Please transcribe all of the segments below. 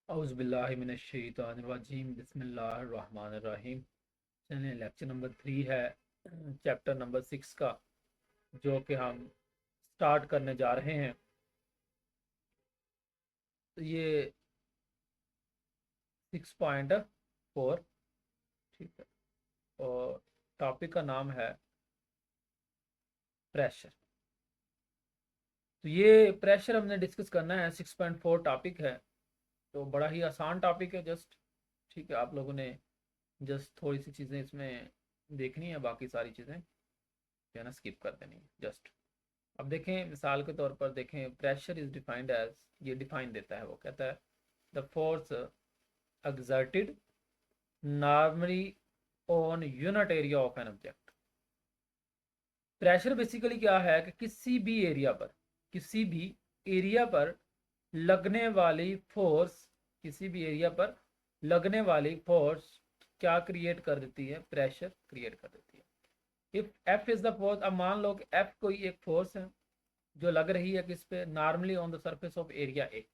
औज़ुबिल्लाहिमिनश्शैतानिर्रजीम बिस्मिल्लाहिर्रहमानिर्रहीम। चलिए lecture number 3 है चैप्टर नंबर 6 का, जो कि हम स्टार्ट करने जा रहे हैं। तो ये 6.4, ठीक है, और टॉपिक का नाम है प्रेशर। तो ये प्रेशर हमने डिस्कस करना है, 6.4 टॉपिक है। तो बड़ा ही आसान टॉपिक है, जस्ट ठीक है। आप लोगों ने जस्ट थोड़ी सी चीज़ें इसमें देखनी है, बाकी सारी चीज़ें जो है ना स्किप कर देनी है जस्ट। अब देखें, मिसाल के तौर पर देखें, प्रेशर इज डिफाइंड एज, ये डिफाइन देता है, वो कहता है the force exerted normally on unit area of an object। Pressure basically क्या है कि किसी भी एरिया पर लगने वाली फोर्स, किसी भी एरिया पर लगने वाली फोर्स क्या क्रिएट कर देती है, प्रेशर क्रिएट कर देती है। If F is the force, अब मान लो कि एफ कोई एक फोर्स है जो लग रही है किस पे, normally on the surface of area A.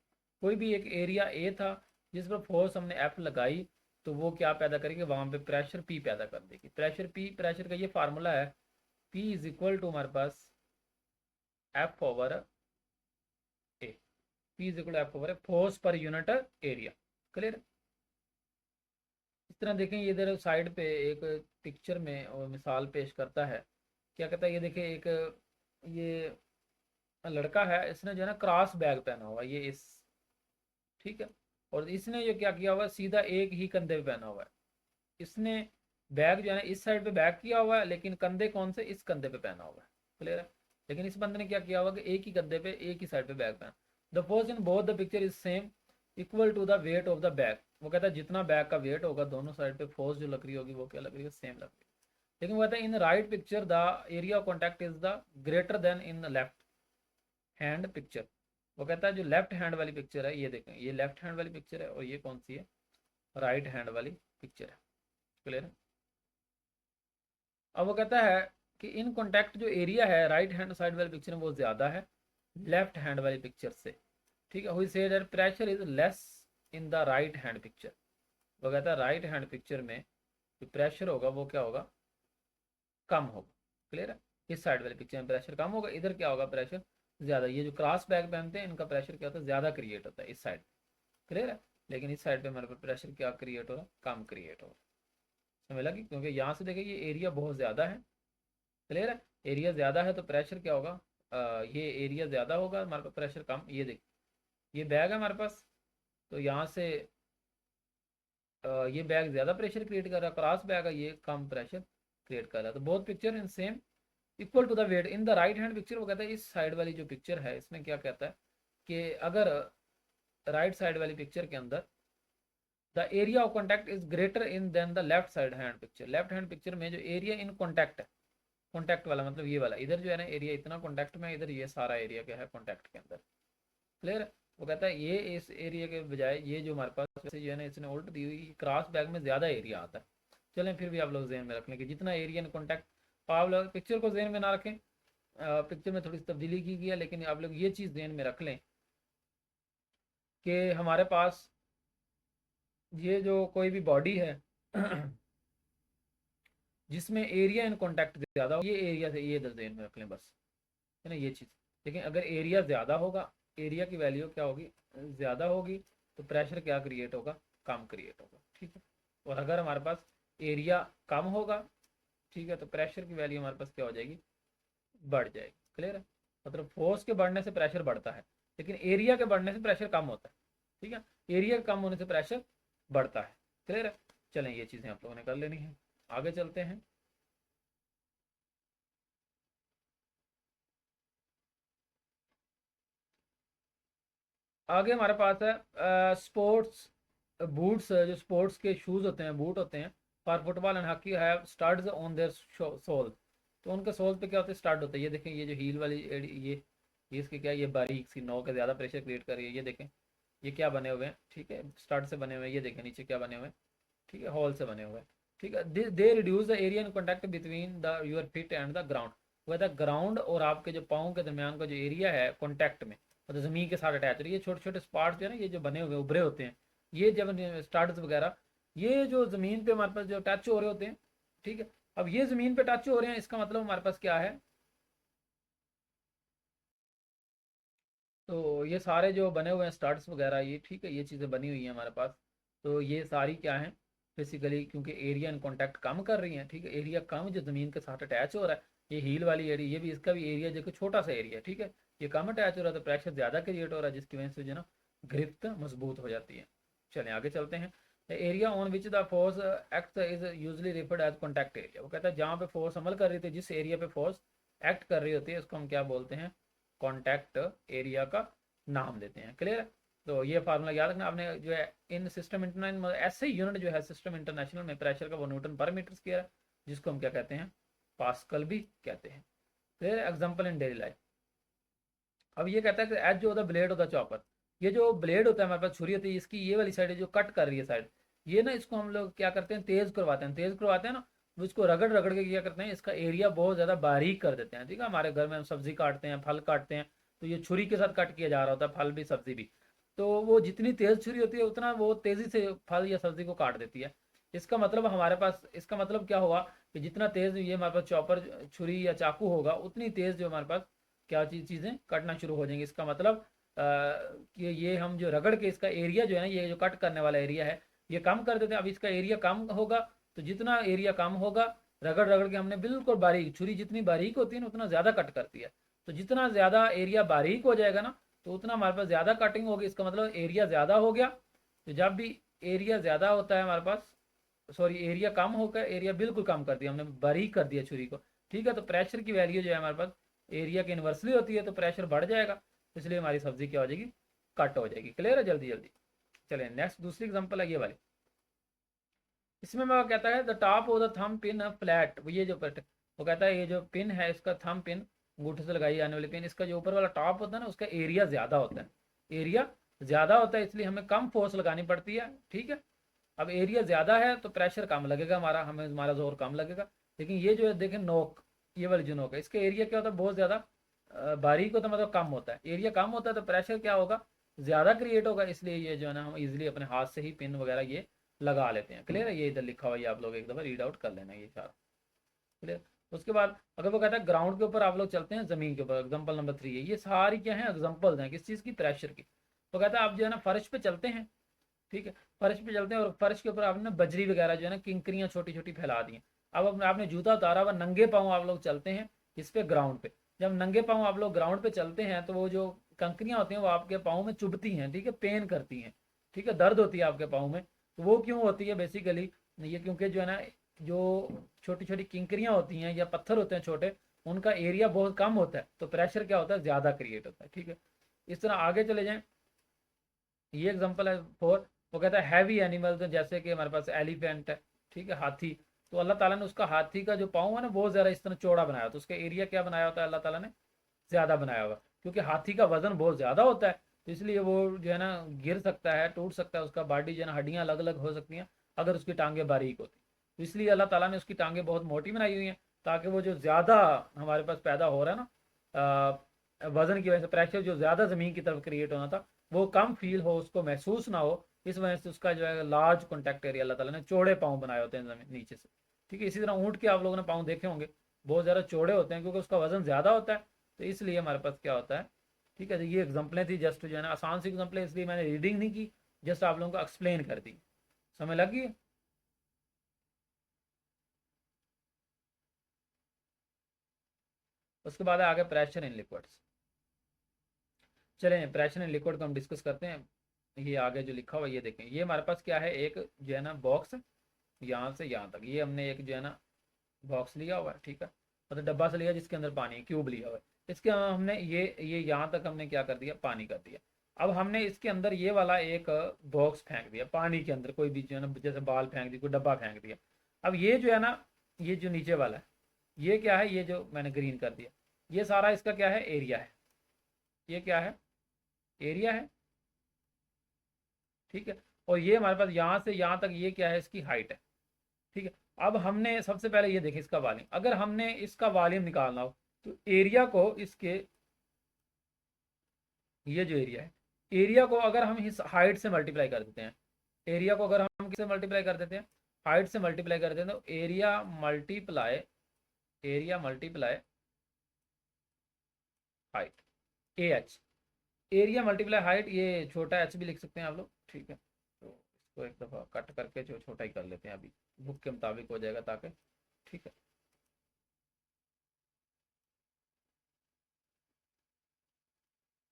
कोई भी एक एरिया ए था जिस पर फोर्स हमने एफ लगाई, तो वो क्या पैदा करेगी, वहां पे प्रेशर पी पैदा कर देगी। प्रेशर पी, प्रेशर का ये फार्मूला है, पी इज इक्वल टू हमारे पास F over A. P is equal to F over A, force per unit area. Clear. इस तरह देखें, ये इधर साइड पे एक पिक्चर में और मिसाल पेश करता है। क्या कहता है, ये देखें, एक ये लड़का है, इसने जो है ना क्रॉस बैग पहना हुआ, ये इस, ठीक है। और इसने जो क्या किया हुआ है, सीधा एक ही कंधे पे पहना हुआ है। इसने बैग जो है ना इस साइड पे बैग किया हुआ है, लेकिन कंधे कौन से, इस कंधे पे पहना हुआ है। क्लियर है। लेकिन इस बंदे ने क्या किया हुआ कि एक ही कंधे पे, एक ही साइड पे बैग पहना। The force in both the picture is same, equal to the weight of the bag. वो कहता है जितना बैग का वेट होगा, दोनों साइड पे फोर्स जो लग रही होगी वो क्या लग रही है, सेम लग रही है। लेकिन वो कहता है in right picture the area of contact is the greater then in the left hand picture. वो कहता है जो लेफ्ट हैंड वाली पिक्चर है, ये देखें, ये लेफ्ट हैंड वाली पिक्चर है, और ये कौन सी है, राइट हैंड वाली पिक्चर है। क्लियर है। अब वो कहता है कि इन कॉन्टैक्ट जो एरिया है राइट हैंड साइड वाली पिक्चर में, वो ज़्यादा है लेफ्ट हैंड वाली पिक्चर से। ठीक है। हुई say that pressure is less in the right hand picture. वो कहता है राइट हैंड पिक्चर में जो प्रेशर होगा वो क्या होगा, कम होगा। क्लियर है। इस साइड वाली पिक्चर में प्रेशर कम होगा, इधर क्या होगा, प्रेशर ज़्यादा। ये जो क्रॉस बैग पहनते हैं इनका प्रेशर क्या होता है, ज़्यादा क्रिएट होता है इस साइड। क्लियर है। लेकिन इस साइड पे हमारे पास प्रेशर क्या क्रिएट हो रहा है, कम क्रिएट हो रहा है। समझ लगी, क्योंकि यहाँ से देखिए ये एरिया बहुत ज़्यादा है। क्लियर है। एरिया ज़्यादा है तो प्रेशर क्या होगा, ये एरिया ज़्यादा होगा, हमारे पास प्रेशर कम। ये देखिए, ये बैग है हमारे पास, तो यहाँ से ये बैग ज़्यादा प्रेशर क्रिएट कर रहा है, क्रॉस बैग है ये कम प्रेशर क्रिएट कर रहा है। तो both picture in same equal to the weight in the right hand picture. वो कहता है इस साइड वाली जो पिक्चर है इसमें क्या कहता है कि अगर राइट साइड वाली पिक्चर के अंदर the area of contact is greater in than the left side hand picture. Left hand picture में जो एरिया इन कॉन्टैक्ट है, कॉन्टैक्ट वाला मतलब ये वाला, इधर जो है ना एरिया इतना कॉन्टैक्ट में, इधर ये सारा एरिया क्या है कॉन्टैक्ट के अंदर। क्लियर। वो कहता है ये इस एरिया के बजाय ये जो हमारे पास वैसे जो है ना इसने उल्ट दी हुई, क्रॉस बैग में ज़्यादा एरिया आता है। चलें, फिर भी आप लोग जहन में रख लें कि जितना एरिया इन कॉन्टैक्ट, आप लोग पिक्चर को जहन में ना रखें, पिक्चर में थोड़ी सी तब्दीली की गई है, लेकिन आप लोग ये चीज़ जहन में रख लें कि हमारे पास ये जो कोई भी बॉडी है जिसमें एरिया इन कॉन्टैक्ट ज़्यादा हो, ये एरिया से ये इधर जहन में रख लें बस, है ना, ये चीज़। लेकिन अगर एरिया ज़्यादा होगा, एरिया की वैल्यू क्या होगी, ज़्यादा होगी, तो प्रेशर क्या क्रिएट होगा, कम क्रिएट होगा। ठीक है। और अगर हमारे पास एरिया कम होगा, ठीक है, तो प्रेशर की वैल्यू हमारे पास क्या हो जाएगी, बढ़ जाएगी। क्लियर है। मतलब फोर्स के बढ़ने से प्रेशर बढ़ता है, लेकिन एरिया के बढ़ने से प्रेशर कम होता है। ठीक है। एरिया कम होने से प्रेशर बढ़ता है। क्लियर है। चलें, ये चीज़ें आप लोगों ने कर लेनी है। आगे चलते हैं। आगे हमारे पास है स्पोर्ट्स बूट्स, जो स्पोर्ट्स के शूज़ होते हैं, बूट होते हैं, for football and hockey have studs on their sole. तो उनके सोल पे क्या होते हैं, स्टड होते हैं। ये देखें, ये जो हील वाली ये इसके क्या है, ये बारीक सी नोक है, ज़्यादा प्रेशर क्रिएट कर रही है। ये देखें, ये क्या बने हुए हैं, ठीक है, स्टड से बने हुए हैं। ये देखें नीचे क्या बने हुए हैं, ठीक है, हॉल से बने हुए हैं। ठीक है। They reduce the area in contact between the your fit and the ground. वह द ग्राउंड और आपके जो पाँव के दरमियान का जो एरिया है कॉन्टैक्ट में, मतलब ज़मीन के साथ अटैच, और ये छोटे छोटे स्पॉट्स जो है ना, ये जो बने हुए उभरे होते हैं, ये जब स्टार्स वगैरह, ये जो ज़मीन पे हमारे पास जो टच हो रहे होते हैं, ठीक है। अब ये ज़मीन पे टच हो रहे हैं, इसका मतलब हमारे पास क्या है, तो ये सारे जो बने हुए हैं स्टार्स वगैरह ये, ठीक है, ये चीज़ें बनी हुई हैं हमारे पास। तो ये सारी क्या है, बेसिकली क्योंकि एरिया इन कॉन्टैक्ट कम कर रही हैं, ठीक है, एरिया कम जो ज़मीन के साथ अटैच हो रहा है, ये हील वाली एरिया, ये भी इसका भी एरिया जो छोटा सा एरिया है, ठीक है, ये कम अटैच हो रहा है तो प्रेशर ज़्यादा क्रिएट हो रहा है, जिसकी वजह से जो है ना गिरफ्त मजबूत हो जाती है। चलें आगे चलते हैं। Area on which the force act is usually referred as contact area. वो कहता है जहाँ पे फोर्स अमल कर रही थी, जिस एरिया पे फोर्स एक्ट कर रही होती है, उसको हम क्या बोलते हैं, कॉन्टैक्ट एरिया का नाम देते हैं। क्लियर है। तो ये फार्मूला याद रखना आपने, जो है इन सिस्टम इंटरनेशनल ऐसे यूनिट जो है सिस्टम इंटरनेशनल में प्रेशर का वो न्यूटन पर मीटर स्क्वायर है, जिसको हम क्या कहते हैं, पास्कल भी कहते हैं। Clear. Example in daily life. अब ये कहता है कि एज जो होता है ब्लेड होता है चॉपर, ये जो ब्लेड होता है हमारे पास छुरी होती है, इसकी ये वाली साइड जो कट कर रही है साइड, ये ना इसको हम लोग क्या करते हैं, तेज करवाते हैं, तेज करवाते हैं ना, तो इसको रगड़ रगड़ के क्या करते हैं, इसका एरिया बहुत ज़्यादा बारीक कर देते हैं। ठीक है, हमारे घर में हम सब्जी काटते हैं, फल काटते हैं, तो ये छुरी के साथ कट किया जा रहा होता है, फल भी सब्जी भी, तो वो जितनी तेज छुरी होती है उतना वो तेजी से फल या सब्जी को काट देती है। इसका मतलब हमारे पास, इसका मतलब क्या हुआ कि जितना तेज ये हमारे पास चॉपर छुरी या चाकू होगा, उतनी तेज जो हमारे पास क्या चीज़ें कटना शुरू हो जाएंगी। इसका मतलब कि ये हम जो रगड़ के इसका एरिया जो है ना, ये जो कट करने वाला एरिया है, ये कम कर देते हैं। अब इसका एरिया कम होगा, तो जितना एरिया कम होगा, रगड़ रगड़ के हमने बिल्कुल बारीक, छुरी जितनी बारीक होती है ना उतना ज़्यादा कट करती है, तो जितना ज़्यादा एरिया बारीक हो जाएगा ना, तो उतना हमारे पास ज़्यादा कटिंग होगी। इसका मतलब एरिया ज़्यादा हो गया। तो जब भी एरिया ज़्यादा होता है हमारे पास, सॉरी एरिया कम होकर एरिया बिल्कुल कम कर दिया हमने, बारीक कर दिया छुरी को, ठीक है, तो प्रेशर की वैल्यू जो है हमारे पास एरिया के इन्वर्सली होती है, तो प्रेशर बढ़ जाएगा, इसलिए हमारी सब्जी क्या हो जाएगी, कट हो जाएगी। क्लियर है, जल्दी जल्दी। चलिए नेक्स्ट दूसरी एग्जांपल है ये वाली। इसमें मैं कहता है the top of the thumb pin flat, ये जो वो कहता है ये जो पिन है इसका थंब पिन, अंगूठे से लगाई जाने वाली पिन, इसका जो ऊपर वाला टॉप होता है ना, उसका एरिया ज़्यादा होता है, एरिया ज़्यादा होता है, इसलिए हमें कम फोर्स लगानी पड़ती है। ठीक है, अब एरिया ज़्यादा है तो प्रेशर कम लगेगा हमारा, हमें हमारा जोर कम लगेगा। लेकिन ये जो है देखें नोक, ये वाली जो नोक है, इसका एरिया क्या होता है, बहुत ज़्यादा बारीक होता है, मतलब कम होता है, एरिया कम होता है तो प्रेशर क्या होगा, ज़्यादा क्रिएट होगा, इसलिए ये जो है ना हम इजीली अपने हाथ से ही पिन वगैरह ये लगा लेते हैं। क्लियर है, ये इधर लिखा हुआ है, आप लोग एक दफ़ा रीड आउट कर लेना ये सारा। क्लियर। उसके बाद अगर वो कहता है ग्राउंड के ऊपर आप लोग चलते हैं, ज़मीन के ऊपर, एग्जाम्पल नंबर 3 है, ये सारी क्या है, एग्जाम्पल्स हैं किस चीज़ की, प्रेशर की। तो कहता है आप जो है ना फर्श पे चलते हैं, ठीक है, फर्श पे चलते हैं और फर्श के ऊपर आपने बजरी वगैरह जो है ना किंकरियां छोटी छोटी फैला दी हैं। अब आपने जूता उतारा हुआ, नंगे पाँव आप लोग चलते हैं इस पे ग्राउंड पे। जब नंगे पाँव आप लोग ग्राउंड पे चलते हैं तो वो जो कंकरियां होती हैं वो आपके पाँव में चुभती हैं, ठीक है, पेन करती हैं, ठीक है, दर्द होती है आपके पाँव में। तो वो क्यों होती है बेसिकली, ये क्योंकि जो है ना जो छोटी छोटी किंकरियां होती हैं या पत्थर होते हैं छोटे, उनका एरिया बहुत कम होता है, तो प्रेशर क्या होता है, ज़्यादा क्रिएट होता है। ठीक है, इस तरह आगे चले जाएं। ये एग्जांपल है 4। वो कहता है हैवी एनिमल, तो जैसे कि हमारे पास एलिफेंट है, ठीक है, हाथी, तो अल्लाह ताला ने उसका हाथी का जो पाँव है ना बहुत ज़्यादा इस तरह चौड़ा बनाया, तो उसका एरिया क्या बनाया होता है अल्लाह ताला ने, ज़्यादा बनाया होगा, क्योंकि हाथी का वजन बहुत ज़्यादा होता है, तो इसलिए वो जो है ना गिर सकता है, टूट सकता है, उसका बॉडी जो है ना हड्डियाँ अलग अलग हो सकती हैं अगर उसकी टांगें बारीक होती, तो इसलिए अल्लाह ताला ने उसकी टांगें बहुत मोटी बनाई हुई हैं, ताकि वो जो ज़्यादा हमारे पास पैदा हो रहा है ना वजन की वजह से, प्रेशर जो ज़्यादा ज़मीन की तरफ क्रिएट होना था वो कम फील हो, उसको महसूस ना हो, इस वजह से उसका जो है लार्ज कॉन्टैक्ट एरिया अल्लाह ताला ने चौड़े पाँव बनाए होते हैं जमीन नीचे से। ठीक है, इसी तरह ऊँट के आप लोगों ने पाँव देखे होंगे, बहुत ज़्यादा चौड़े होते हैं क्योंकि उसका वजन ज़्यादा होता है, तो इसलिए हमारे पास क्या होता है। ठीक है, तो ये एग्जाम्पलें थी, जस्ट जो है ना आसान सी एग्जाम्पलें, इसलिए मैंने रीडिंग नहीं की, जस्ट आप लोगों को एक्सप्लेन कर दी। समझ लगी। उसके बाद आगे प्रेशर इन लिक्विड्स। चलें प्रेशर इन लिक्विड को हम डिस्कस करते हैं। ये आगे जो लिखा हुआ ये देखें, ये हमारे पास क्या है, एक जो है ना बॉक्स, यहाँ से यहाँ तक ये हमने एक जो है ना बॉक्स लिया हुआ है, ठीक है, मतलब डब्बा से लिया जिसके अंदर पानी क्यूब लिया हुआ है, इसके हमने ये यहाँ तक हमने क्या कर दिया, पानी कर दिया। अब हमने इसके अंदर ये वाला एक बॉक्स फेंक दिया पानी के अंदर, कोई भी जो है ना जैसे बाल फेंक दी, कोई डब्बा फेंक दिया। अब ये जो है ना, ये जो नीचे वाला है, ये क्या है, ये जो मैंने ग्रीन कर दिया, ये सारा इसका क्या है, एरिया है, ये क्या है, एरिया है। ठीक है, और ये हमारे पास यहाँ से यहाँ तक ये क्या है, इसकी हाइट है। ठीक है, अब हमने सबसे पहले ये देखें इसका वॉल्यूम, अगर हमने इसका वॉल्यूम निकालना हो तो एरिया को इसके, ये जो एरिया है, एरिया को अगर हम इस हाइट से मल्टीप्लाई कर देते हैं, एरिया को अगर हम किससे मल्टीप्लाई कर देते हैं, हाइट से मल्टीप्लाई कर देते हैं, तो area multiply height, A H, area multiply height, ये छोटा एच भी लिख सकते हैं आप लोग, ठीक है। तो इसको एक दफ़ा कट करके जो छोटा ही कर लेते हैं, अभी बुक के मुताबिक हो जाएगा ताकि, ठीक है।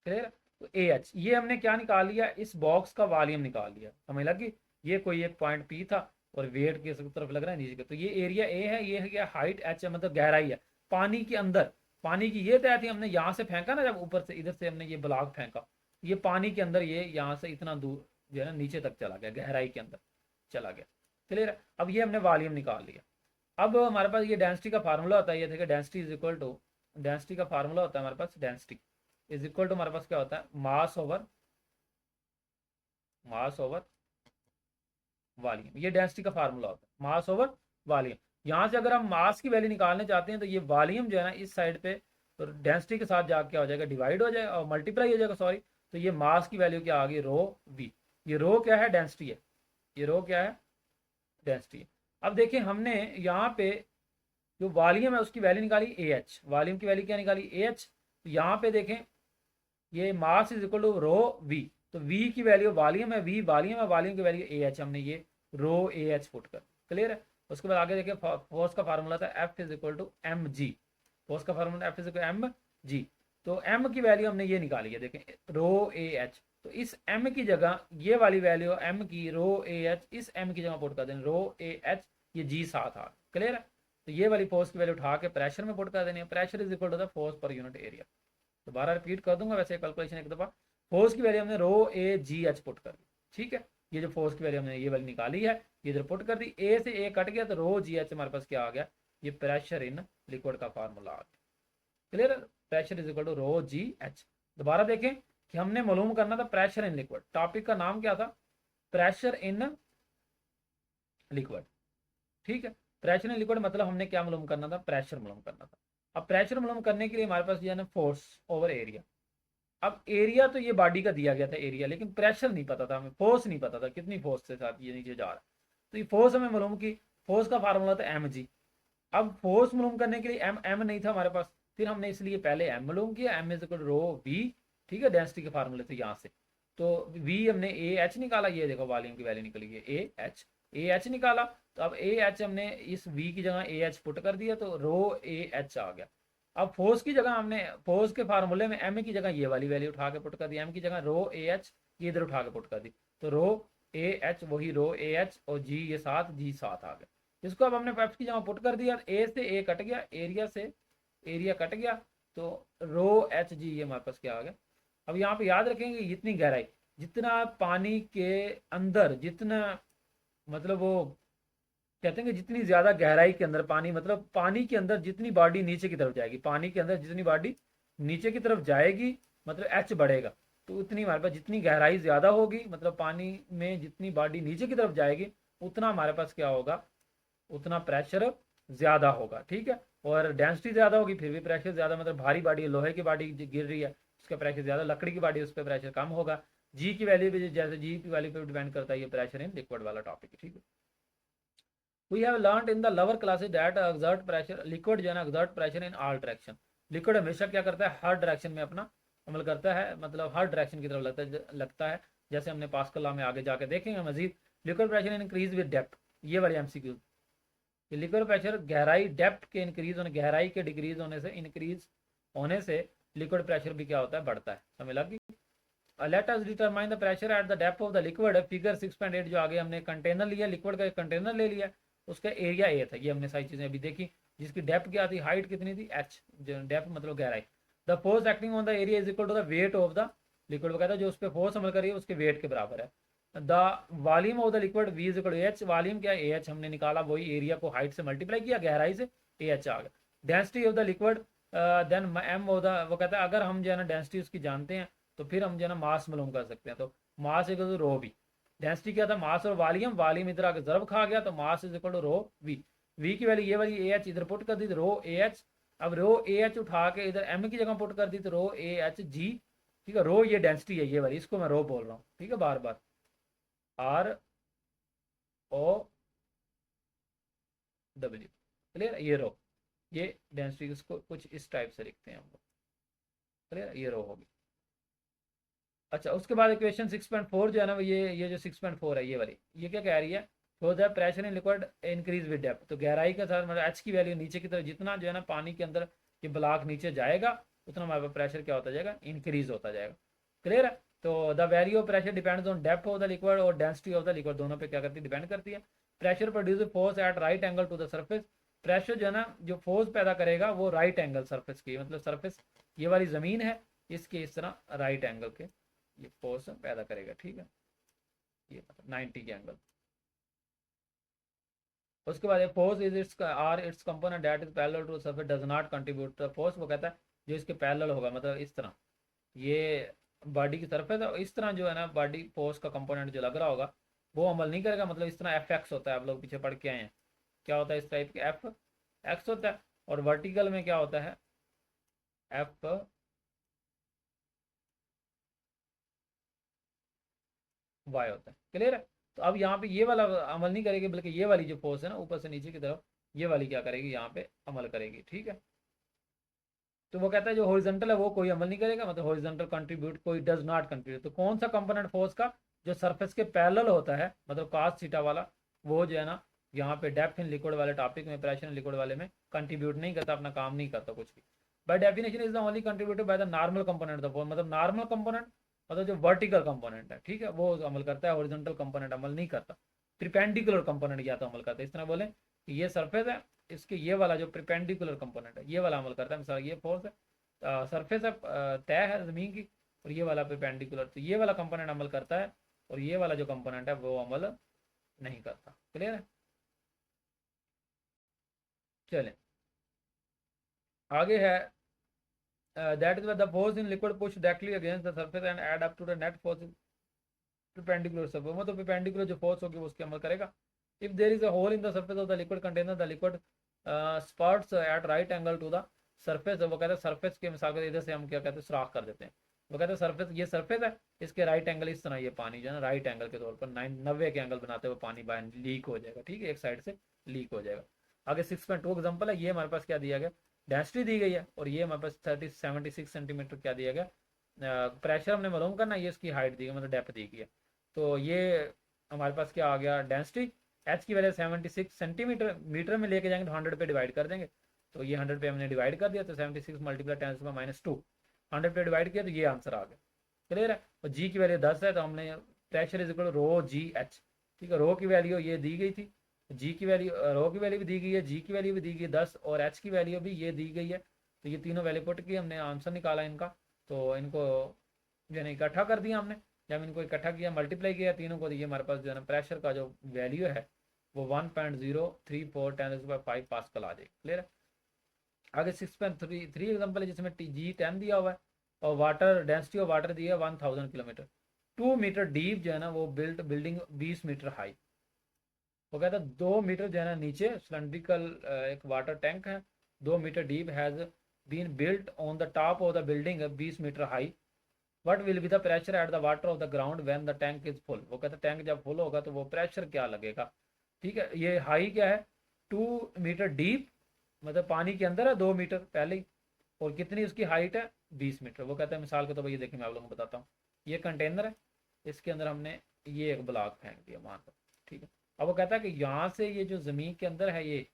क्लियर। तो ए एच ये हमने क्या निकाल लिया, इस बॉक्स का वॉल्यूम निकाल लिया, समझ लगी। ये कोई एक पॉइंट पी था और वेट की तरफ लग रहा है नीचे के, तो ये एरिया ए है, ये है क्या, हाइट एच है, मतलब गहराई है पानी के अंदर। पानी की ये तय थी, हमने यहाँ से फेंका ना, जब ऊपर से इधर से हमने ये ब्लॉक फेंका, ये पानी के अंदर, ये यहाँ से इतना दूर जो है ना नीचे तक चला गया, गहराई के अंदर चला गया। क्लियर है। अब ये हमने वॉल्यूम निकाल लिया। अब हमारे पास ये डेंसिटी का फार्मूला होता है, ये देखिए density is equal to, density का फार्मूला होता है हमारे पास, डेंसिटी इज इक्वल टू हमारे पास क्या होता है, मास ओवर वॉल्यूम। ये डेंसिटी का फार्मूला होता है, मास ओवर वॉल्यूम। यहाँ से अगर हम मास की वैल्यू निकालने चाहते हैं, तो ये वॉल्यूम जो है ना इस साइड पे, तो डेंसिटी के साथ जाके क्या हो जाएगा, डिवाइड हो जाएगा और मल्टीप्लाई हो जाएगा, सॉरी। तो ये मास की वैल्यू क्या आ गई, रो वी। ये रो क्या है, डेंसिटी है। ये रो क्या है, डेंसिटी है। अब देखिए हमने यहाँ पे जो वॉल्यूम है उसकी वैल्यू निकाली ए एच, वॉल्यूम की वैल्यू क्या निकाली, ए एच। तो यहाँ पे देखें, ये mass is equal to rho V, तो वी की वैल्यू वॉल्यूम है, वी वॉल्यूम है, वॉल्यूम की वैल्यू ए एच, हमने ये रो ए एच पुट कर। क्लियर है। उसके बाद आगे देखिए फोर्स का फार्मूला था F is equal to M G, force का formula F is equal M G. तो एम की वैल्यू हमने ये निकाली है, देखें रो ए एच, तो इस एम की जगह ये वाली वैल्यू एम की रो ए एच, इस एम की जगह पुट कर दें रो ए एच, ये जी साथ आ। क्लियर है। तो ये वाली फोर्स की वैल्यू उठा के प्रेशर में पुट कर देनी है, pressure is equal to the force per unit area. दोबारा रिपीट कर दूंगा वैसे कैलकुलेशन एक दफा। फोर्स की वैल्यू हमने रो ए जी एच पुट कर दी, ठीक है। ये जो फोर्स की वैल्यू हमने ये वाली निकाली है, ये इधर पुट कर दी, ए से ए कट गया, तो रो जी एच हमारे पास क्या आ गया, ये प्रेशर इन लिक्विड का फार्मूला आ गया। Clear. Pressure is equal to rho g h. दोबारा देखें कि हमने मालूम करना था प्रेशर इन लिक्विड, टॉपिक का नाम क्या था, प्रेशर इन लिक्विड, ठीक है। प्रेशर इन लिक्विड मतलब हमने क्या मालूम करना था, प्रेशर मालूम करना था। अब प्रेशर मालूम करने के लिए हमारे पास जो है ना फोर्स ओवर एरिया। अब एरिया तो ये बॉडी का दिया गया था एरिया, लेकिन प्रेशर नहीं पता था हमें, फोर्स नहीं पता था कितनी फोर्स के साथ ये नीचे जा रहा है। तो ये फोर्स हमें मालूम की, फोर्स का फार्मूला था एम जी। अब फोर्स मालूम करने के लिए एम एम नहीं था हमारे पास, फिर हमने इसलिए पहले एम मालूम किया, m is equal rho v, ठीक है, डेंसिटी के फार्मूले थे यहाँ से। तो वी हमने ए एच निकाला, ये देखो वॉल्यूम की वैल्यू निकली है ए एच निकाला। तो अब ए एच हमने इस वी की जगह ए एच पुट कर दिया, तो रो ए एच आ गया। अब फोर्स की जगह हमने, फोर्स के फार्मूले में एम की जगह ये वाली वैल्यू उठा के पुट कर दी, एम की जगह रो ए एच ये इधर उठा के पुट कर दी, तो रो ए एच वही रो ए एच, और जी ये साथ, जी साथ आ गया। इसको अब हमने एफ की जगह पुट कर दिया, ए से ए कट गया, एरिया से एरिया कट गया, तो रो एच जी ये हमारे पास क्या आ गया। अब यहाँ पे याद रखेंगे जितनी गहराई, जितना पानी के अंदर, जितना मतलब वो कहते हैं कि जितनी ज्यादा गहराई के अंदर पानी, मतलब पानी के अंदर जितनी बॉडी नीचे की तरफ जाएगी, पानी के अंदर जितनी बॉडी नीचे की तरफ जाएगी, मतलब एच बढ़ेगा, तो उतनी हमारे पास जितनी गहराई ज्यादा होगी, मतलब पानी में जितनी बॉडी नीचे की तरफ जाएगी, उतना हमारे पास क्या होगा, उतना प्रेशर ज्यादा होगा, ठीक है। और डेंसिटी ज्यादा होगी फिर भी प्रेशर ज्यादा, मतलब भारी बॉडी, लोहे की बॉडी गिर रही है उसका प्रेशर ज्यादा, लकड़ी की बॉडी उस पर प्रेशर कम होगा। जी की वैल्यू भी जैसे जी की वैल्यू पर डिपेंड करता है ये प्रेशर इन लिक्विड वाला टॉपिक, ठीक है। We have learned in the lower classes that exert pressure, liquid जो है ना exert pressure in all direction। Liquid हमेशा क्या करता है, हर डायरेक्शन में अपना अमल करता है, मतलब हर डायरेक्शन की तरफ लगता है। जैसे हमने पास्कल लॉ में आगे जाके देखेंगे मजीद। Liquid pressure increase with depth, ये वाली एमसीक्यू। लिक्विड प्रेशर गहराई, डेप्थ के इंक्रीज होने, गहराई के डिक्रीज होने से, इंक्रीज होने से लिक्विड प्रेशर भी क्या होता है, बढ़ता है। समझ लगी। Let us determine the pressure at the depth of the liquid. Figure 6.8 जो आगे हमने कंटेनर लिया, लिक्विड का एक कंटेनर ले लिया, उसका एरिया ए था, ये हमने सारी चीजें अभी देखी, जिसकी डेप्थ क्या थी, हाइट कितनी थी, एच, डेप्थ मतलब गहराई। The force acting on the area is equal to the weight of the liquid, कहता है जो उस पर फोर्स अमल करी है उसके वेट के बराबर है। The volume of the liquid v is equal to h, volume क्या है, ए एच हमने निकाला, वही एरिया को हाइट से मल्टीप्लाई किया, गहराई से, ए एच आ गया। Density of the liquid then m of the, वो कहता है अगर हम जो है ना डेंसिटी उसकी जानते हैं, तो फिर हम जो है ना मास मालूम कर सकते हैं। तो mass equal to rho v, density क्या था, मास और वॉल्यूम, वॉल्यूम इधर आके ज़रब खा गया, तो mass is equal to rho v. V की वैल्यू ये वाली ए एच इधर पुट कर दी, तो रो ए एच। अब रो ए एच उठा के इधर एम की जगह पुट कर दी, तो रो ए एच जी, ठीक है। रो ये डेंसिटी है ये वाली, इसको मैं रो बोल रहा हूँ, ठीक है, बार बार आर ओ डब्ल्यू। क्लियर, ये रो, ये डेंसिटी इसको कुछ इस टाइप से लिखते हैं हम लोग। क्लियर, ये रो होगी। अच्छा, उसके बाद इक्वेशन 6.4 जो है ना, ये जो 6.4 है, ये वाली, ये क्या कह रही है, तो the pressure in liquid increase with depth. तो गहराई के साथ मतलब एच की वैल्यू नीचे की तरफ, जितना जो है ना पानी के अंदर ये ब्लॉक नीचे जाएगा, उतना हमारे पास प्रेशर क्या होता जाएगा, इंक्रीज होता जाएगा। क्लियर है। तो the value of pressure depends on depth of the liquid और डेंसिटी ऑफ द लिक्विड, दोनों पे क्या करती है, डिपेंड करती है। Pressure produce force at right angle to the surface. Pressure जो है ना, जो फोर्स पैदा करेगा वो राइट एंगल सर्फेस की, मतलब सर्फेस ये वाली ज़मीन है, इसके इस तरह राइट एंगल के ये फोर्स पैदा करेगा। ठीक है, ये 90 के एंगल। उसके बाद force is its are its component that is parallel to surface does not contribute to force. वो कहता है जो इसके पैरेलल होगा, मतलब इस तरह ये बॉडी की सरफेस है, इस तरह जो है ना बॉडी फोर्स का कंपोनेंट जो लग रहा होगा वो अमल नहीं करेगा। मतलब इस तरह एफ एक्स होता है, आप लोग पीछे पढ़ के आए हैं, क्या होता है इस टाइप के, एफ एक्स होता है। और वर्टिकल में क्या होता है, एफ वाई होता है। क्लियर है। तो अब यहाँ पे ये वाला अमल नहीं करेगी, बल्कि ये वाली जो फोर्स है ना ऊपर से नीचे की तरफ, ये वाली क्या करेगी, यहाँ पे अमल करेगी। ठीक है। तो वो कहता है जो हॉरिजॉन्टल है वो कोई अमल नहीं करेगा, मतलब हॉरिजॉन्टल कंट्रीब्यूट कोई डज नॉट कंट्रीब्यूट। तो कौन सा कंपोनेंट फोर्स का जो सरफेस के पैरेलल होता है, मतलब कास थीटा वाला, वो जो है ना यहाँ पे डेप्थ इन लिक्विड वाले टॉपिक में, प्रेशर इन लिक्विड वाले में कंट्रीब्यूट नहीं करता, अपना काम नहीं करता कुछ भी। By definition is the only contributed by the normal component of force. मतलब नॉर्मल कंपोनेंट मतलब जो वर्टिकल कंपोनेंट है, ठीक है, वो अमल करता है, हॉरिजॉन्टल कंपोनेंट अमल नहीं करता। परपेंडिकुलर कंपोनेंट या तो अमल करता है। इस तरह बोले कि ये सरफेस है, इसके ये वाला जो परपेंडिकुलर कंपोनेंट है ये वाला अमल करता है। मिसाल ये फोर्स है, सरफेस है, तय है ज़मीन की, और ये वाला परपेंडिकुलर, तो ये वाला कंपोनेंट अमल करता है, और ये वाला जो कंपोनेंट है वो अमल नहीं करता। क्लियर है। चलें आगे है, that is the force in liquid push directly against the surface and add up to the net force perpendicular surface. मतलब परपेंडिकुलर जो फोर्स होगी वो उसके अमल करेगा। If there is a hole in the surface of the liquid container, the liquid spurts at right angle to the surface. वो कहते हैं सरफेस के मिसाल के इधर से हम क्या कहते हैं, सुराख कर देते हैं। वो कहते हैं सरफेस, ये सरफेस है, इसके राइट एंगल इस तरह ये पानी जो है ना राइट एंगल के तौर पर 90 के एंगल बनाते हुए पानी बाहर लीक हो जाएगा। ठीक है, एक साइड से लीक हो जाएगा। आगे 6.2 एग्जाम्पल है, ये हमारे पास क्या दिया गया, डेंसिटी दी गई है, और ये हमारे पास 76 सेंटीमीटर क्या दिया गया, प्रेशर हमने मालूम करना, ये इसकी हाइट दी गई, मतलब डेप्थ दी गई है। तो ये हमारे पास क्या आ गया, डेंसिटी एच की वैल्यू 76 सेंटीमीटर, मीटर में लेके जाएंगे तो 100 पे डिवाइड कर देंगे। तो ये 100 पे हमने डिवाइड कर दिया, तो 76 मल्टीप्लाई 10⁻², 100 पे डिवाइड किया तो ये आंसर आ गया। क्लियर है। और जी की वैल्यू 10 है, तो हमने pressure is equal rho g h. ठीक है, रो की वैल्यू ये दी गई थी, जी की वैल्यू, रो की वैल्यू भी दी गई है, जी की वैल्यू भी दी गई है 10, और एच की वैल्यू भी ये दी गई है। तो ये तीनों वैल्यू पुट की हमने आंसर निकाला इनका। तो इनको यानी इकट्ठा कर दिया हमने, जब इनको इकट्ठा किया मल्टीप्लाई किया तीनों को, तो ये हमारे पास जो है ना प्रेशर का जो वैल्यू है वो 1.034 10⁵ पास्कल आ जाएगी। क्लियर है। आगे 6.3 एग्जाम्पल है जिसमें जी 10 दिया हुआ है, और वाटर डेंसिटी ऑफ वाटर दी है 1000 किलोमीटर। 2 मीटर डीप जो है ना वो बिल्डिंग 20 मीटर हाई। वो कहता है 2 मीटर जो है ना नीचे सिलेंड्रिकल एक वाटर टैंक है, 2 metre deep has been built on the top of the building 20 metre high. What will be the pressure at the water of the ground when the tank is full. वो कहता है tank जब full होगा तो वो pressure क्या लगेगा। ठीक है, ये हाई क्या है, 2 मीटर डीप, मतलब पानी के अंदर है 2 मीटर पहले ही, और कितनी उसकी हाइट है 20 मीटर। वो कहता है मिसाल के तो भाई देखिए मैं आप लोगों को बताता हूँ, ये कंटेनर है, इसके अंदर हमने ये एक ब्लॉक फेंक दिया वहां पर। ठीक है, अब वो कहता है कि यहाँ से ये जो ज़मीन के अंदर है, ये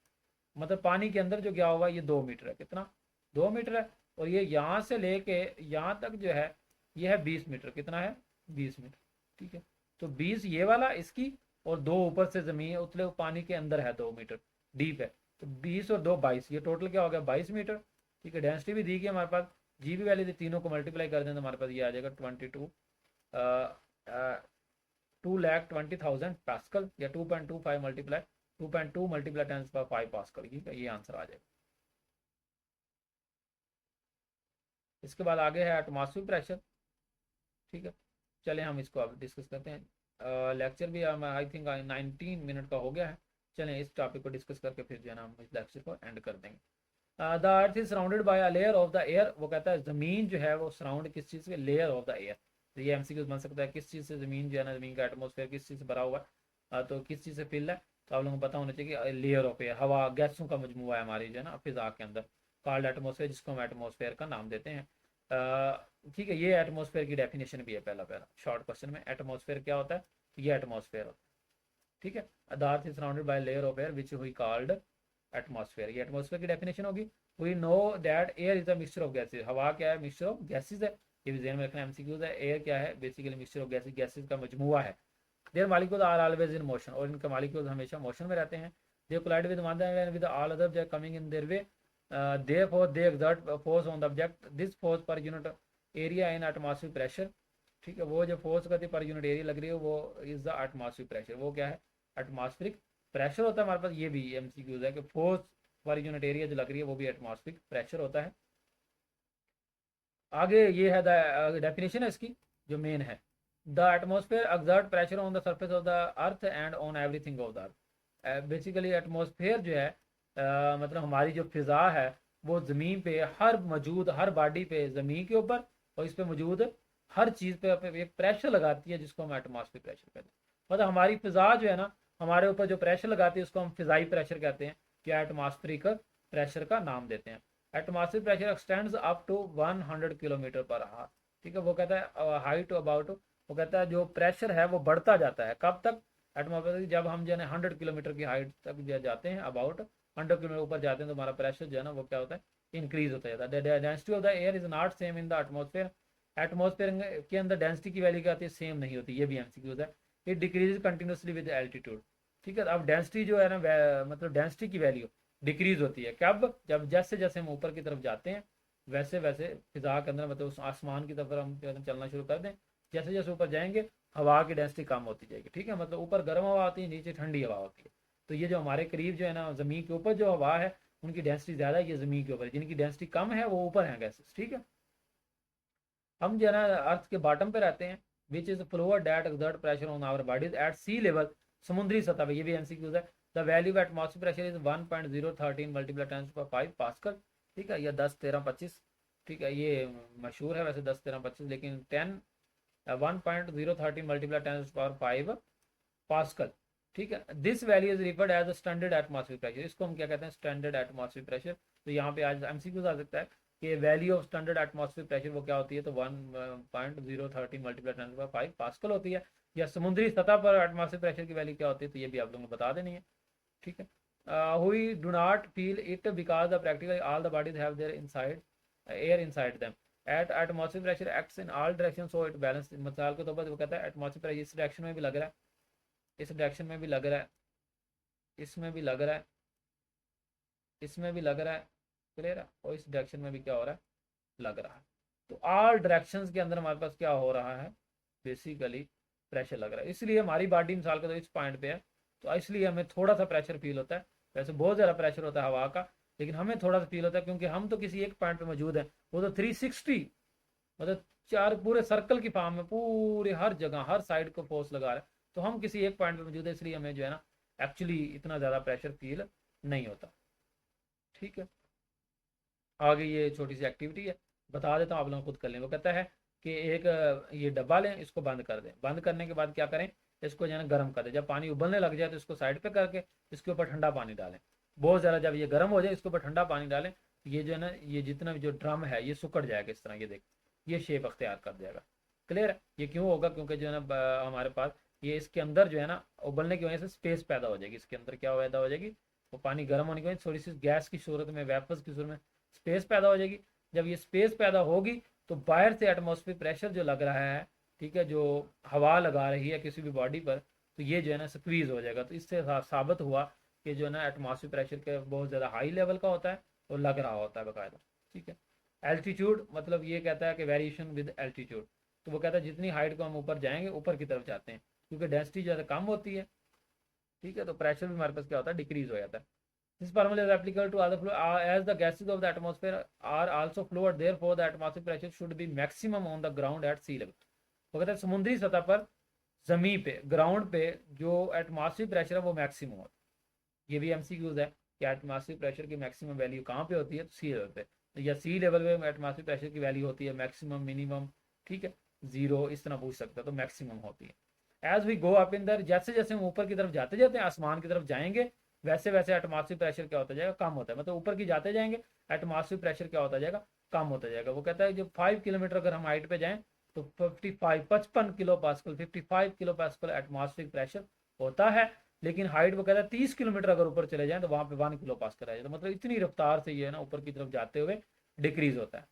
मतलब पानी के अंदर जो गया हुआ ये 2 मीटर है, कितना 2 मीटर है, और ये यहाँ से लेके यहाँ तक जो है ये है 20 मीटर, कितना है 20 मीटर। ठीक है, तो 20 ये वाला इसकी, और 2 ऊपर से ज़मीन है उतले पानी के अंदर है 2 मीटर डीप है, तो 20 और 2 22, ये टोटल क्या हो गया 22 मीटर। ठीक है, डेंसिटी भी दी गई हमारे पास, जी भी वैल्यू थी, तीनों को मल्टीप्लाई कर दें तो हमारे पास ये आ जाएगा 2,20,000 पास्कल, या 2.25 मल्टीप्लाई 2.2 मल्टीप्लाई 10⁵ पास्कल, ये आंसर आ जाएगा। इसके बाद आगे है एटमॉस्फेरिक प्रेशर। ठीक है, चले हम इसको अब डिस्कस करते हैं। लेक्चर भी आई थिंक 19 मिनट का हो गया है। चलें इस टॉपिक को डिस्कस करके फिर जो है ना हम इस लेक्चर को एंड कर देंगे। The earth is surrounded bye a layer of the air. वो कहता है ज़मीन जो है वो सराउंड किस चीज़ के, लेयर ऑफ द एयर। तो ये एमसीक्यू बन सकता है, किस चीज़ से ज़मीन जो है ना, ज़मीन का एटमॉस्फेयर किस चीज़ से भरा हुआ है, तो किस चीज़ से फिल है, तो आप लोगों को पता होना चाहिए कि लेयर ऑफ एयर, हवा गैसों का मजमूआ है हमारी जो है ना फिजा के अंदर, कॉल्ड एटमॉस्फेयर, जिसको हम एटमॉस्फेयर का नाम देते हैं। ठीक है, ये एटमॉस्फेयर की डेफिनेशन भी है, पहला पहला शॉर्ट क्वेश्चन में एटमॉस्फेयर क्या होता है, ये एटमॉस्फेयर होता है। ठीक है, the earth is surrounded by layer of air which we called atmosphere, ये एटमॉस्फेयर की डेफिनेशन होगी। We know that air is a mixture of gases, हवा क्या है, मिक्सचर ऑफ गैसेज है, ये भी ध्यान में रखना, एमसीक्यूज है। एयर क्या है, basically mixture of gases, gases का मजमुआ है। Their molecules are always in motion, और इनके मॉलिक्यूल्स हमेशा मोशन में रहते हैं। They collide with one and with all other object coming in their way, therefore they exert force on the object, this force per unit area in atmospheric pressure. ठीक है, वो जो फोर्स करती है पर यूनिट एरिया लग रही है, वो इज द एटमॉस्फेरिक प्रेशर, वो क्या है, एटमॉस्फेरिक प्रेशर होता है हमारे पास। ये भी एमसीक्यूज है कि फोर्स पर यूनिट एरिया जो लग रही है वो भी एटमॉस्फेरिक प्रेशर होता है। आगे ये है डेफिनेशन है इसकी जो मेन है, the atmosphere exert pressure on the surface of the earth and on everything of the earth. Basically atmosphere जो है मतलब हमारी जो फिजा है वो ज़मीन पे हर मौजूद हर बॉडी पे, ज़मीन के ऊपर और इस पे मौजूद हर चीज़ पे एक प्रेशर लगाती है, जिसको हम एटमॉस्फेयर प्रेशर कहते हैं। मतलब हमारी फिजा जो है ना, हमारे ऊपर जो प्रेशर लगाती है उसको हम फिजाई प्रेशर कहते हैं, या एटमॉस्फेरिक प्रेशर का नाम देते हैं। Atmospheric pressure extends up to 100 kilometre per hour. ठीक है, वो कहता है हाइट अबाउट, वो कहता है जो प्रेशर है वो बढ़ता जाता है, कब तक, एटमॉस्फेयर जब हम जो है 100 किलोमीटर की हाइट तक जाते हैं, अबाउट 100 किलोमीटर ऊपर जाते हैं, तो हमारा प्रेशर जो है ना वो क्या होता है, इंक्रीज होता जाता है। Density of the air is not same in the atmosphere, atmosphere के अंदर डेंसिटी की वैल्यू क्या आती है, सेम नहीं होती, ये भी एमसीक्यूज है। It decrease continuously with altitude. ठीक है, अब डेंसिटी जो है ना मतलब डेंसिटी की वैल्यू डिक्रीज होती है कब, जब जैसे जैसे हम ऊपर की तरफ जाते हैं वैसे वैसे फिजा के अंदर मतलब उस आसमान की तरफ हम चलना शुरू कर दें, जैसे जैसे ऊपर जाएंगे हवा की डेंसिटी कम होती जाएगी। ठीक है, मतलब ऊपर गर्म हवा आती है, नीचे ठंडी हवा होती है। तो ये जो हमारे करीब जो है ना ज़मीन के ऊपर जो हवा है उनकी डेंसिटी ज़्यादा है, ये ज़मीन के ऊपर, जिनकी डेंसिटी कम है वो ऊपर है गैसेस। ठीक है, हम जो है ना अर्थ के बॉटम पे रहते हैं, which is floor that exert pressure on our bodies at sea level, समुद्री सतह पे, ये भी एमसीक्यूज है। The value of atmospheric pressure is 1.013 multiply 10⁵ pascal. ठीक है, या 10 13 25। ठीक है, ये मशहूर है वैसे 10 13 25, लेकिन 1.013 मल्टीप्लाई 10⁵ पास्कल। ठीक है, this value is referred as standard atmospheric pressure, इसको हम क्या कहते हैं, स्टैंडर्ड एटमॉस्फेरिक प्रेशर। तो यहाँ पे आज एमसीक्यूज आ सकता है कि value of standard atmospheric pressure वो क्या होती है, तो 1.013 मल्टीप्लाई 10⁵ पास्कल होती है। या समुद्री सतह पर एटमॉस्फेरिक प्रेशर की वैल्यू क्या होती है, तो ये भी आप लोगों को बता देनी है। ठीक है, we do not feel it because the practically all the bodies have their inside air inside them, at atmospheric pressure acts in all direction so it balance. मिसाल के तौर पर वो कहता है एटमॉस्फेरिक प्रेशर इस डायरेक्शन में भी लग रहा है, इस डायरेक्शन में भी लग रहा है, इसमें भी लग रहा है, इसमें भी लग रहा है, क्लियर है, और इस डायरेक्शन में भी क्या हो रहा है, लग रहा है। तो ऑल डायरेक्शंस के अंदर हमारे पास क्या हो रहा है, बेसिकली प्रेशर लग रहा है। इसलिए हमारी बॉडी मिसाल का तो इस पॉइंट पे है, तो इसलिए हमें थोड़ा सा प्रेशर फील होता है। वैसे बहुत ज़्यादा प्रेशर होता है हवा का, लेकिन हमें थोड़ा सा फील होता है क्योंकि हम तो किसी एक पॉइंट पे मौजूद है, वो तो 360 मतलब चार पूरे सर्कल की फॉर्म में पूरे हर जगह हर साइड को फोर्स लगा रहा है। तो हम किसी एक पॉइंट पे मौजूद है, इसलिए हमें जो है ना एक्चुअली इतना ज़्यादा प्रेशर फील नहीं होता। ठीक है, आगे ये छोटी सी एक्टिविटी है, बता देता हूँ, आप लोग खुद कर लें। वो कहता है कि एक ये डब्बा लें, इसको बंद कर दें, बंद करने के बाद क्या करें, इसको जो है ना गर्म कर दें। जब पानी उबलने लग जाए तो इसको साइड पे करके इसके ऊपर ठंडा पानी डालें। बहुत ज़्यादा जब ये गर्म हो जाए इसके ऊपर ठंडा पानी डालें, ये जो है ना ये जितना भी जो ड्रम है ये सुकड़ जाएगा इस तरह, ये देख ये शेप अख्तियार कर जाएगा। क्लियर है, ये क्यों होगा, क्योंकि जो है ना हमारे पास ये इसके अंदर जो है ना उबलने की वजह से स्पेस पैदा हो जाएगी, इसके अंदर क्या पैदा हो जाएगी, वो पानी गर्म होने की वजह से थोड़ी सी गैस की सूरत में, वेपर्स की सूरत में स्पेस पैदा हो जाएगी। जब ये स्पेस पैदा होगी तो बाहर से एटमॉस्फेरिक प्रेशर जो लग रहा है, ठीक है, जो हवा लगा रही है किसी भी बॉडी पर, तो ये जो है ना स्क्वीज हो जाएगा। तो इससे साबित हुआ कि जो है ना एटमॉस्फेरिक प्रेशर के बहुत ज़्यादा हाई लेवल का होता है और लग रहा होता है बाकायदा। ठीक है, एल्टीट्यूड मतलब ये कहता है कि वेरिएशन विद एल्टीट्यूड, तो वो कहता है जितनी हाइट को हम ऊपर जाएंगे ऊपर की तरफ जाते हैं, क्योंकि डेंसिटी ज़्यादा कम होती है। ठीक है, तो प्रेशर भी हमारे पास क्या होता है, डिक्रीज हो जाता है। This formula is applicable to other fluid as the gases of the atmosphere are also fluid. Therefore, the atmospheric pressure should be maximum on the ground at sea level. वो कहते हैं समुद्री सतह पर, जमीन पे, ग्राउंड पे जो एटमॉस्फेरिक प्रेशर है वो मैक्सिमम होता है। ये भी एमसीक्यूज है कि एटमॉस्फेरिक प्रेशर की मैक्सिमम वैल्यू कहाँ पे होती है, तो सी लेवल पे। तो या सी लेवल पे एटमॉस्फेरिक प्रेशर की वैल्यू होती है मैक्सिमम, मिनिमम, ठीक है, जीरो, इस तरह पूछ सकता है, तो मैक्सिमम होती है। As we go up in there, जैसे जैसे हम ऊपर की तरफ जाते जाते हैं, आसमान की तरफ जाएंगे, वैसे वैसे एटमॉस्फेरिक प्रेशर क्या होता जाएगा, कम होता है। मतलब ऊपर की जाते जाएंगे, एटमॉस्फेरिक प्रेशर क्या होता जाएगा, कम होता जाएगा। वो कहता है जब 5 किलोमीटर अगर हम हाइट पे जाएं तो 55 kilo pascal 55 kilo pascal atmospheric pressure होता है। लेकिन हाइट वो कहता है 30 किलोमीटर अगर ऊपर चले जाएं तो वहां पे 1 किलो पास्कल आ जाता है। मतलब इतनी रफ्तार से ये है ना ऊपर की तरफ जाते हुए डिक्रीज होता है।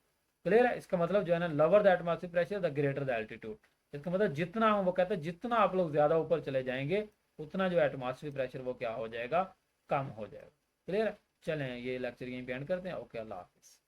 क्लियर है? इसका मतलब जो है ना, lower the atmospheric pressure the greater the altitude. इसका मतलब जितना हम, वो कहते हैं जितना आप लोग ज्यादा ऊपर चले जाएंगे उतना जो एटमॉस्फेरिक प्रेशर वो क्या हो जाएगा, कम हो जाएगा। क्लियर है? चलें ये लेक्चर यहीं पे एंड करते हैं। ओके, अल्लाह हाफिज़।